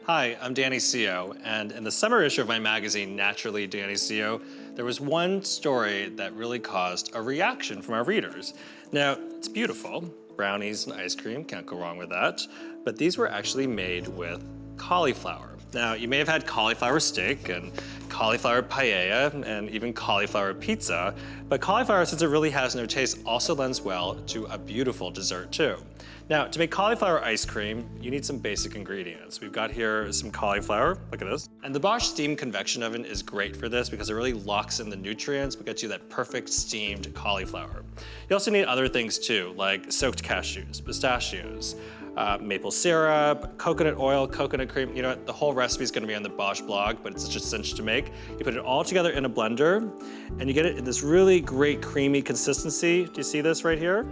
Hi, I'm Danny Seo, and in the summer issue of my magazine, Naturally Danny Seo, there was one story that really caused a reaction from our readers. Now, it's beautiful. Brownies and ice cream, can't go wrong with that. But these were actually made with cauliflower. Now, you may have had cauliflower steak and cauliflower paella and even cauliflower pizza, but cauliflower, since it really has no taste, also lends well to a beautiful dessert too. Now, to make cauliflower ice cream, you need some basic ingredients. We've got here some cauliflower, look at this. And the Bosch steam convection oven is great for this because it really locks in the nutrients but gets you that perfect steamed cauliflower. You also need other things too, like soaked cashews, pistachios, maple syrup, coconut oil, coconut cream. You know what, the whole recipe is gonna be on the Bosch blog, but it's such a cinch to make. You put it all together in a blender, and you get it in this really great creamy consistency. Do you see this right here?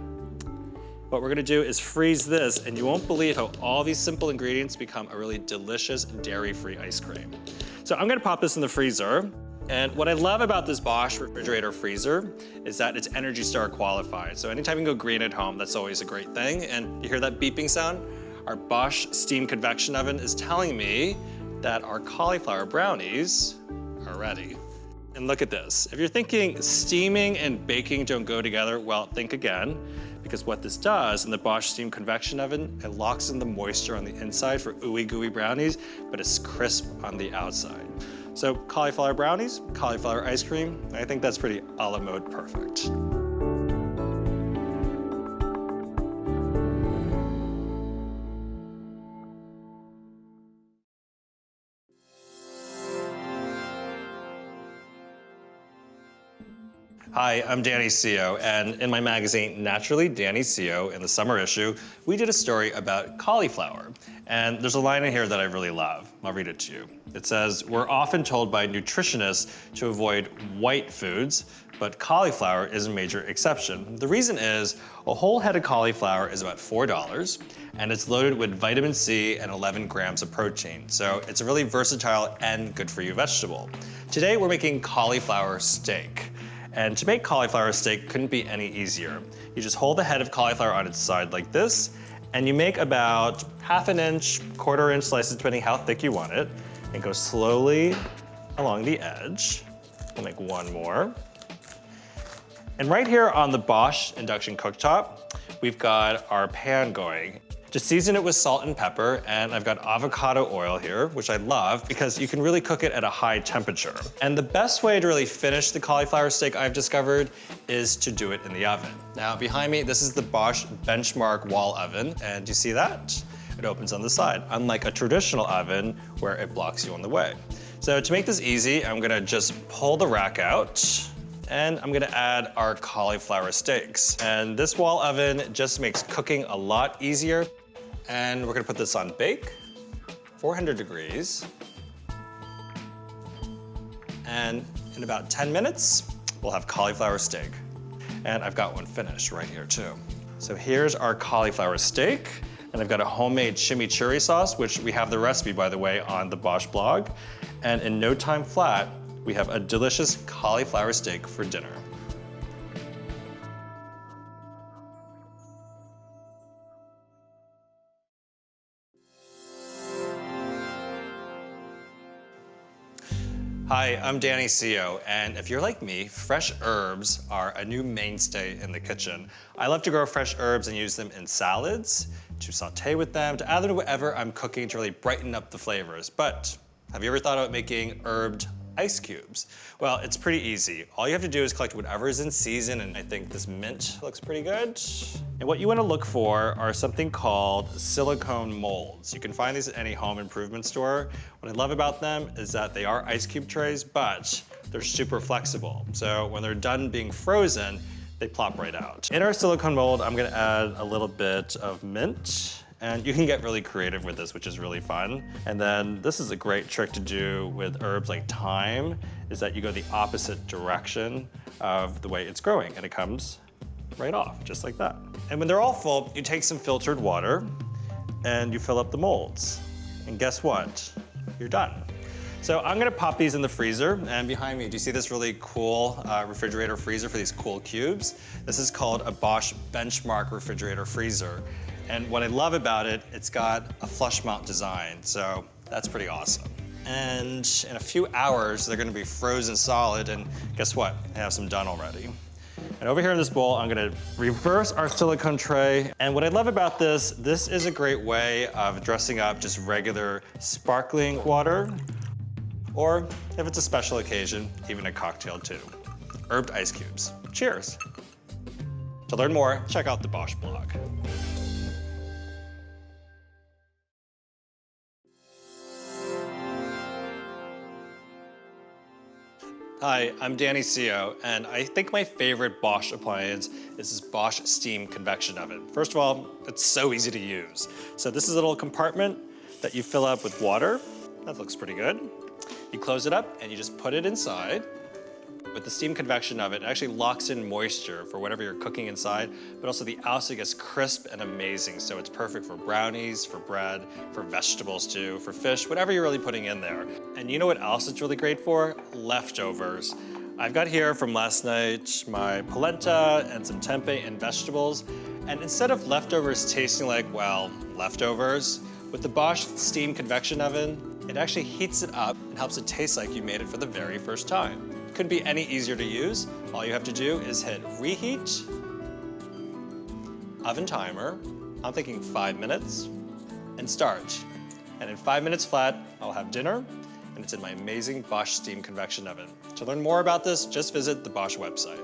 What we're gonna do is freeze this, and you won't believe how all these simple ingredients become a really delicious dairy-free ice cream. So I'm gonna pop this in the freezer. And what I love about this Bosch refrigerator freezer is that it's Energy Star qualified. So anytime you can go green at home, that's always a great thing. And you hear that beeping sound? Our Bosch steam convection oven is telling me that our cauliflower brownies are ready. And look at this. If you're thinking steaming and baking don't go together, well, think again. Because what this does in the Bosch steam convection oven, it locks in the moisture on the inside for ooey gooey brownies, but it's crisp on the outside. So cauliflower brownies, cauliflower ice cream, I think that's pretty a la mode perfect. Hi, I'm Danny Seo, and in my magazine, Naturally Danny Seo, in the summer issue, we did a story about cauliflower. And there's a line in here that I really love. I'll read it to you. It says, "We're often told by nutritionists to avoid white foods, but cauliflower is a major exception. The reason is, a whole head of cauliflower is about $4, and it's loaded with vitamin C and 11 grams of protein. So it's a really versatile and good for you vegetable. Today, we're making cauliflower steak. And to make cauliflower steak couldn't be any easier. You just hold the head of cauliflower on its side like this, and you make about ½ inch, ¼ inch slices, depending how thick you want it, and go slowly along the edge. We'll make one more. And right here on the Bosch induction cooktop, we've got our pan going. Just season it with salt and pepper, and I've got avocado oil here, which I love because you can really cook it at a high temperature. And the best way to really finish the cauliflower steak I've discovered is to do it in the oven. Now behind me, this is the Bosch benchmark wall oven, and do you see that? It opens on the side, unlike a traditional oven where it blocks you on the way. So to make this easy, I'm gonna just pull the rack out, and I'm gonna add our cauliflower steaks. And this wall oven just makes cooking a lot easier. And we're gonna put this on bake, 400 degrees. And in about 10 minutes, we'll have cauliflower steak. And I've got one finished right here too. So here's our cauliflower steak. And I've got a homemade chimichurri sauce, which we have the recipe, by the way, on the Bosch blog. And in no time flat, we have a delicious cauliflower steak for dinner. Hi, I'm Danny Seo, and if you're like me, fresh herbs are a new mainstay in the kitchen. I love to grow fresh herbs and use them in salads, to saute with them, to add them to whatever I'm cooking to really brighten up the flavors. But have you ever thought about making herbed ice cubes? Well, it's pretty easy. All you have to do is collect whatever is in season, and I think this mint looks pretty good. And what you want to look for are something called silicone molds. You can find these at any home improvement store. What I love about them is that they are ice cube trays, but they're super flexible. So when they're done being frozen, they plop right out. In our silicone mold, I'm gonna add a little bit of mint. And you can get really creative with this, which is really fun. And then this is a great trick to do with herbs like thyme, is that you go the opposite direction of the way it's growing, and it comes right off, just like that. And when they're all full, you take some filtered water and you fill up the molds. And guess what? You're done. So I'm gonna pop these in the freezer, and behind me, do you see this really cool refrigerator freezer for these cool cubes? This is called a Bosch benchmark refrigerator freezer. And what I love about it, it's got a flush mount design. So That's pretty awesome. And in a few hours, they're gonna be frozen solid, and guess what? I have some done already. And over here in this bowl, I'm gonna reverse our silicone tray. And what I love about this is a great way of dressing up just regular sparkling water, or if it's a special occasion, even a cocktail too. Herbed ice cubes. Cheers. To learn more, check out the Bosch blog. Hi, I'm Danny Seo, and I think my favorite Bosch appliance is this Bosch steam convection oven. First of all, it's so easy to use. So this is a little compartment that you fill up with water. That looks pretty good. You close it up and you just put it inside. With the steam convection oven, it actually locks in moisture for whatever you're cooking inside, but also the outside gets crisp and amazing. So it's perfect for brownies, for bread, for vegetables too, for fish, whatever you're really putting in there. And you know what else it's really great for? Leftovers. I've got here from last night my polenta and some tempeh and vegetables. And instead of leftovers tasting like, well, leftovers, with the Bosch steam convection oven, it actually heats it up and helps it taste like you made it for the very first time. Couldn't be any easier to use. All you have to do is hit reheat, oven timer, I'm thinking 5 minutes, and start. And in 5 minutes flat, I'll have dinner, and it's in my amazing Bosch steam convection oven. To learn more about this, just visit the Bosch website.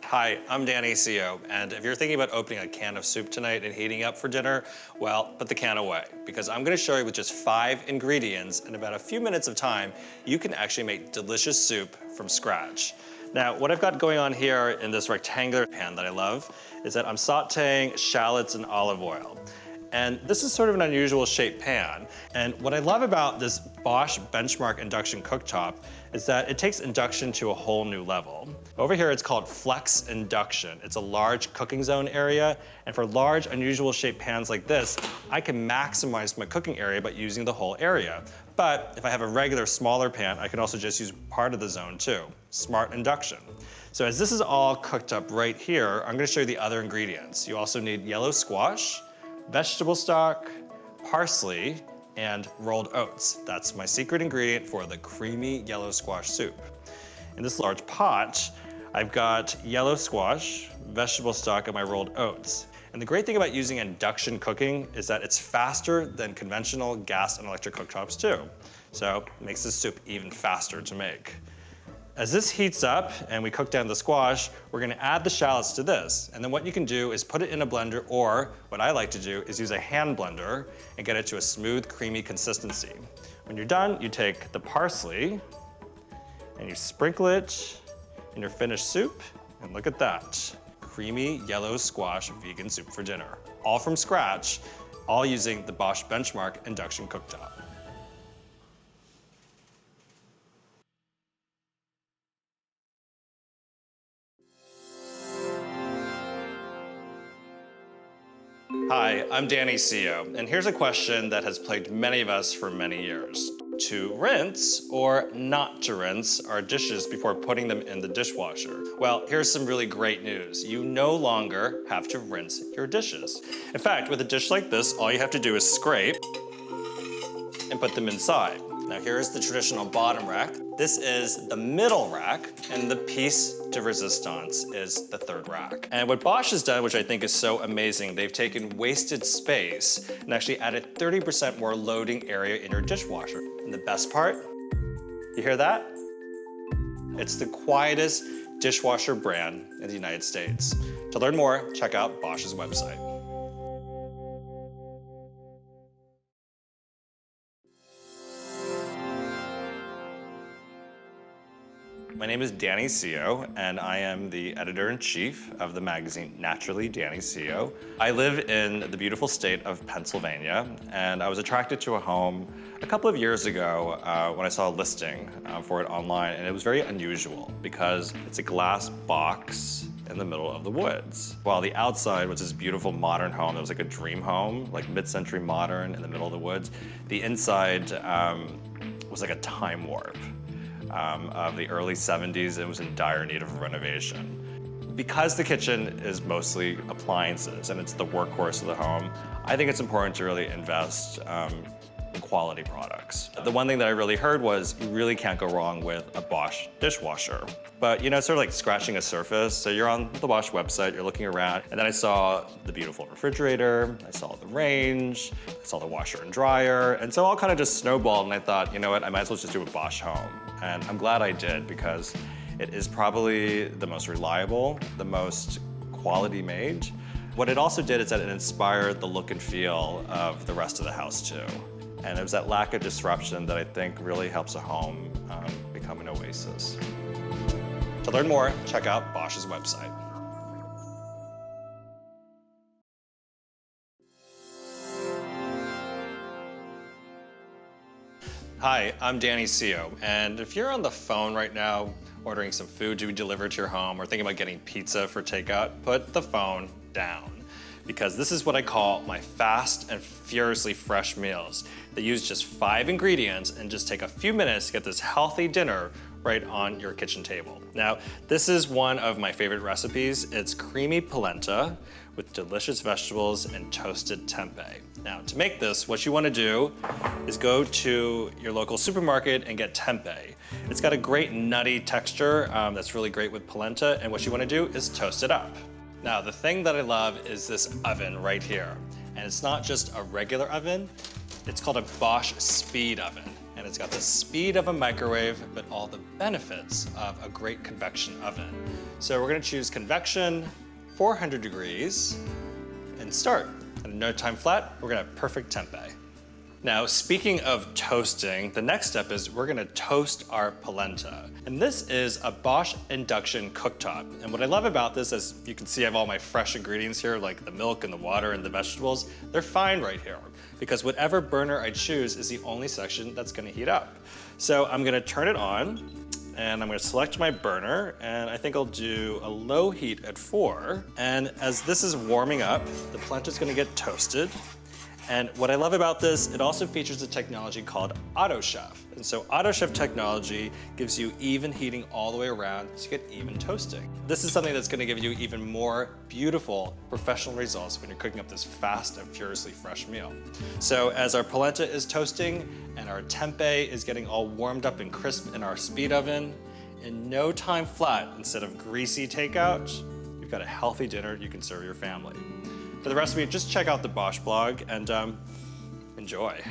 Hi, I'm Danny Seo, and if you're thinking about opening a can of soup tonight and heating up for dinner, well, put the can away, because I'm gonna show you with just 5 ingredients in about a few minutes of time, you can actually make delicious soup from scratch. Now, what I've got going on here in this rectangular pan that I love is that I'm sauteing shallots in olive oil. And this is sort of an unusual shaped pan. And what I love about this Bosch Benchmark induction cooktop is that it takes induction to a whole new level. Over here, it's called Flex Induction. It's a large cooking zone area. And for large, unusual shaped pans like this, I can maximize my cooking area by using the whole area. But if I have a regular smaller pan, I can also just use part of the zone too. Smart induction. So as this is all cooked up right here, I'm gonna show you the other ingredients. You also need yellow squash, vegetable stock, parsley, and rolled oats. That's my secret ingredient for the creamy yellow squash soup. In this large pot, I've got yellow squash, vegetable stock, and my rolled oats. And the great thing about using induction cooking is that it's faster than conventional gas and electric cooktops too. So it makes this soup even faster to make. As this heats up and we cook down the squash, we're gonna add the shallots to this. And then what you can do is put it in a blender, or what I like to do is use a hand blender and get it to a smooth, creamy consistency. When you're done, you take the parsley and you sprinkle it in your finished soup, and look at that. Creamy yellow squash vegan soup for dinner. All from scratch, all using the Bosch Benchmark induction cooktop. Hi, I'm Danny Seo, and here's a question that has plagued many of us for many years. To rinse or not to rinse our dishes before putting them in the dishwasher? Well, here's some really great news. You no longer have to rinse your dishes. In fact, with a dish like this, all you have to do is scrape and put them inside. Now here's the traditional bottom rack. This is the middle rack, and the piece de resistance is the third rack. And what Bosch has done, which I think is so amazing, they've taken wasted space and actually added 30% more loading area in your dishwasher. And the best part, you hear that? It's the quietest dishwasher brand in the United States. To learn more, check out Bosch's website. My name is Danny Seo, and I am the editor-in-chief of the magazine Naturally Danny Seo. I live in the beautiful state of Pennsylvania, and I was attracted to a home a couple of years ago when I saw a listing for it online, and it was very unusual because it's a glass box in the middle of the woods. While the outside was this beautiful modern home that was like a dream home, like mid-century modern in the middle of the woods, the inside was like a time warp. Of the early 70s. It was in dire need of renovation. Because the kitchen is mostly appliances and it's the workhorse of the home, I think it's important to really invest in quality products. The one thing that I really heard was you really can't go wrong with a Bosch dishwasher. But you know, it's sort of like scratching a surface. So you're on the Bosch website, you're looking around, and then I saw the beautiful refrigerator, I saw the range, I saw the washer and dryer, and so all kind of just snowballed, and I thought, you know what, I might as well just do a Bosch home. And I'm glad I did, because it is probably the most reliable, the most quality made. What it also did is that it inspired the look and feel of the rest of the house too. And it was that lack of disruption that I think really helps a home become an oasis. To learn more, check out Bosch's website. Hi, I'm Danny Seo, and if you're on the phone right now ordering some food to be delivered to your home or thinking about getting pizza for takeout, put the phone down. Because this is what I call my fast and furiously fresh meals. They use just 5 ingredients and just take a few minutes to get this healthy dinner right on your kitchen table. Now, this is one of my favorite recipes. It's creamy polenta with delicious vegetables and toasted tempeh. Now, to make this, what you want to do is go to your local supermarket and get tempeh. It's got a great nutty texture that's really great with polenta, and what you want to do is toast it up. Now, the thing that I love is this oven right here. And it's not just a regular oven, it's called a Bosch speed oven. And it's got the speed of a microwave, but all the benefits of a great convection oven. So we're gonna choose convection, 400 degrees, and start. And no time flat, we're gonna have perfect tempeh. Now, speaking of toasting, the next step is we're gonna toast our polenta. And this is a Bosch induction cooktop. And what I love about this, as you can see, I have all my fresh ingredients here, like the milk and the water and the vegetables. They're fine right here, because whatever burner I choose is the only section that's gonna heat up. So I'm gonna turn it on, and I'm gonna select my burner, and I think I'll do a low heat at 4. And as this is warming up, the polenta's gonna get toasted. And what I love about this, it also features a technology called Auto Chef. And so Auto Chef technology gives you even heating all the way around to get even toasting. This is something that's gonna give you even more beautiful professional results when you're cooking up this fast and furiously fresh meal. So as our polenta is toasting and our tempeh is getting all warmed up and crisp in our speed oven, in no time flat, instead of greasy takeout, you've got a healthy dinner you can serve your family. For the recipe, just check out the Bosch blog and enjoy.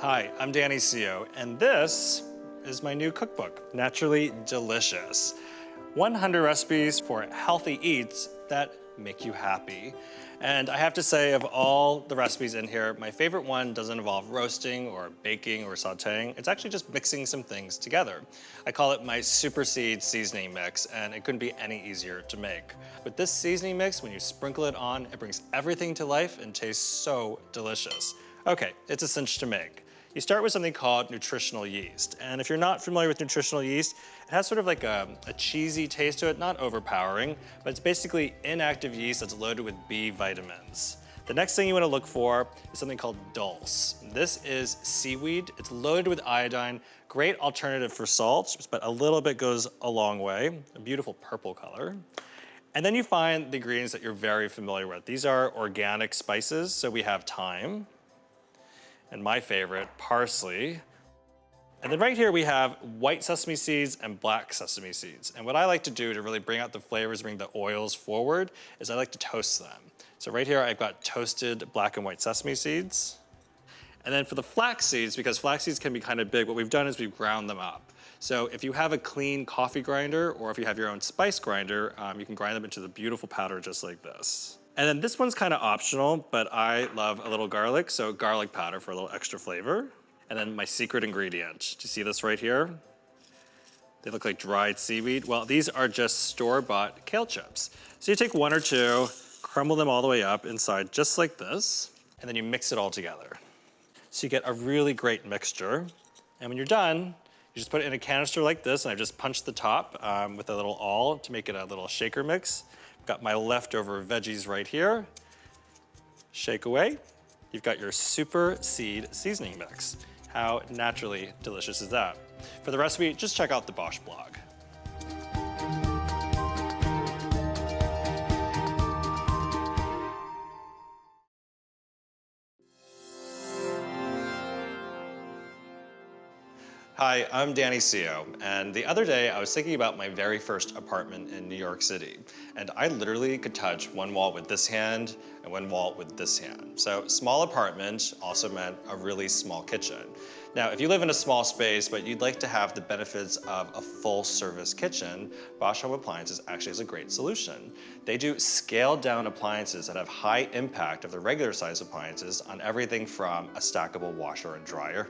Hi, I'm Danny Seo, and this is my new cookbook, Naturally Delicious. 100 recipes for healthy eats that make you happy. And I have to say, of all the recipes in here, my favorite one doesn't involve roasting or baking or sauteing. It's actually just mixing some things together. I call it my super seed seasoning mix, and it couldn't be any easier to make. With this seasoning mix, when you sprinkle it on, it brings everything to life and tastes so delicious. Okay, it's a cinch to make. You start with something called nutritional yeast. And if you're not familiar with nutritional yeast, it has sort of like a cheesy taste to it, not overpowering, but it's basically inactive yeast that's loaded with B vitamins. The next thing you want to look for is something called dulse. This is seaweed. It's loaded with iodine, great alternative for salt, but a little bit goes a long way, a beautiful purple color. And then you find the ingredients that you're very familiar with. These are organic spices, so we have thyme, and my favorite, parsley. And then right here we have white sesame seeds and black sesame seeds. And what I like to do to really bring out the flavors, bring the oils forward, is I like to toast them. So right here I've got toasted black and white sesame seeds. And then for the flax seeds, because flax seeds can be kind of big, what we've done is we've ground them up. So if you have a clean coffee grinder, or if you have your own spice grinder, you can grind them into the beautiful powder just like this. And then this one's kind of optional, but I love a little garlic, so garlic powder for a little extra flavor. And then my secret ingredient. Do you see this right here? They look like dried seaweed. Well, these are just store-bought kale chips. So you take 1 or 2, crumble them all the way up inside just like this, and then you mix it all together. So you get a really great mixture. And when you're done, you just put it in a canister like this, and I've just punched the top with a little awl to make it a little shaker mix. Got my leftover veggies right here. Shake away. You've got your super seed seasoning mix. How naturally delicious is that? For the recipe, just check out the Bosch blog. Hi, I'm Danny Seo, and the other day I was thinking about my very first apartment in New York City, and I literally could touch one wall with this hand and one wall with this hand. So small apartment also meant a really small kitchen. Now, if you live in a small space, but you'd like to have the benefits of a full-service kitchen, Bosch Home Appliances actually is a great solution. They do scaled-down appliances that have high impact of the regular-size appliances on everything from a stackable washer and dryer,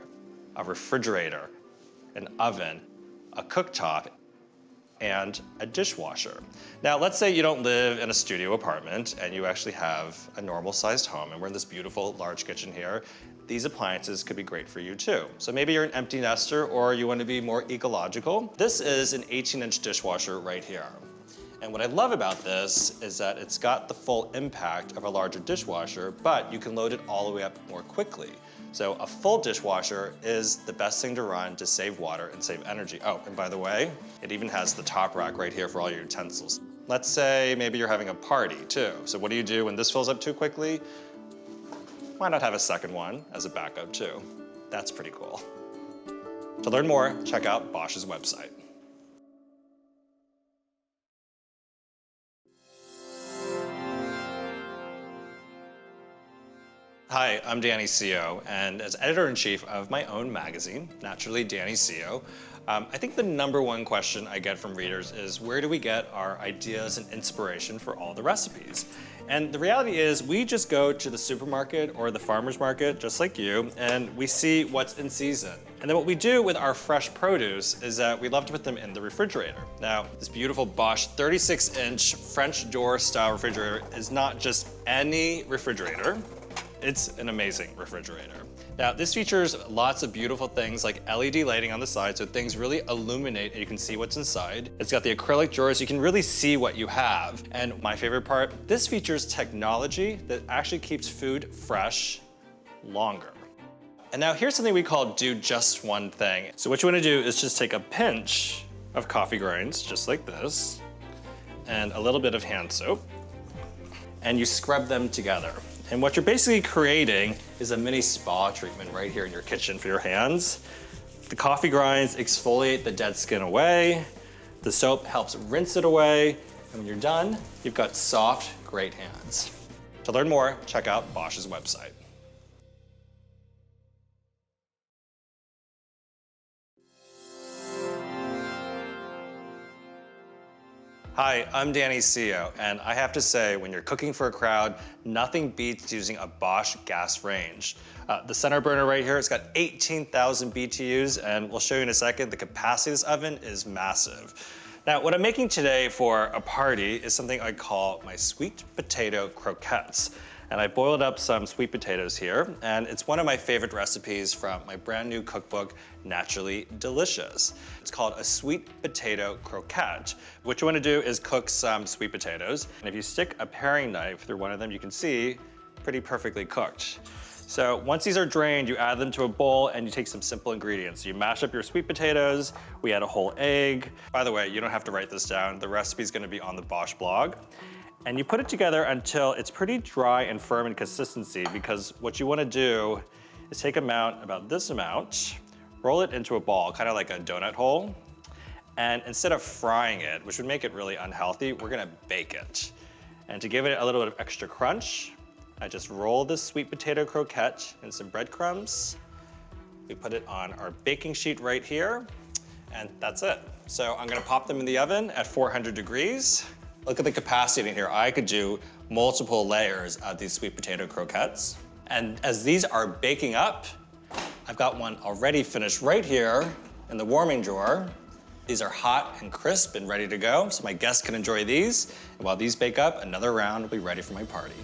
a refrigerator, an oven, a cooktop, and a dishwasher. Now, let's say you don't live in a studio apartment and you actually have a normal-sized home, and we're in this beautiful large kitchen here. These appliances could be great for you too. So maybe you're an empty nester or you want to be more ecological. This is an 18-inch dishwasher right here. And what I love about this is that it's got the full impact of a larger dishwasher, but you can load it all the way up more quickly. So a full dishwasher is the best thing to run to save water and save energy. Oh, and by the way, it even has the top rack right here for all your utensils. Let's say maybe you're having a party too. So what do you do when this fills up too quickly? Why not have a second one as a backup too? That's pretty cool. To learn more, check out Bosch's website. Hi, I'm Danny Seo, and as editor-in-chief of my own magazine, naturally Danny Seo, I think the #1 question I get from readers is, where do we get our ideas and inspiration for all the recipes? And the reality is, we just go to the supermarket or the farmer's market, just like you, and we see what's in season. And then what we do with our fresh produce is that we love to put them in the refrigerator. Now, this beautiful Bosch 36-inch French door style refrigerator is not just any refrigerator. It's an amazing refrigerator. Now, this features lots of beautiful things like LED lighting on the side, so things really illuminate and you can see what's inside. It's got the acrylic drawers, so you can really see what you have. And my favorite part, this features technology that actually keeps food fresh longer. And now here's something we call do just one thing. So what you wanna do is just take a pinch of coffee grinds, just like this, and a little bit of hand soap, and you scrub them together. And what you're basically creating is a mini spa treatment right here in your kitchen for your hands. The coffee grinds exfoliate the dead skin away. The soap helps rinse it away. And when you're done, you've got soft, great hands. To learn more, check out Bosch's website. Hi, I'm Danny Seo, and I have to say, when you're cooking for a crowd, nothing beats using a Bosch gas range. The center burner right here, it's got 18,000 BTUs, and we'll show you in a second, the capacity of this oven is massive. Now, what I'm making today for a party is something I call my sweet potato croquettes. And I boiled up some sweet potatoes here, and it's one of my favorite recipes from my brand new cookbook, Naturally Delicious. It's called a sweet potato croquette. What you want to do is cook some sweet potatoes, and if you stick a paring knife through one of them, you can see pretty perfectly cooked. So once these are drained, you add them to a bowl and you take some simple ingredients. You mash up your sweet potatoes, we add a whole egg. By the way, you don't have to write this down. The recipe is going to be on the Bosch blog. And you put it together until it's pretty dry and firm in consistency, because what you want to do is take about this amount, roll it into a ball, kind of like a donut hole, and instead of frying it, which would make it really unhealthy, we're going to bake it. And to give it a little bit of extra crunch, I just roll this sweet potato croquette in some breadcrumbs. We put it on our baking sheet right here, and that's it. So I'm going to pop them in the oven at 400 degrees. Look at the capacity in here. I could do multiple layers of these sweet potato croquettes. And as these are baking up, I've got one already finished right here in the warming drawer. These are hot and crisp and ready to go, so my guests can enjoy these. And while these bake up, another round will be ready for my party.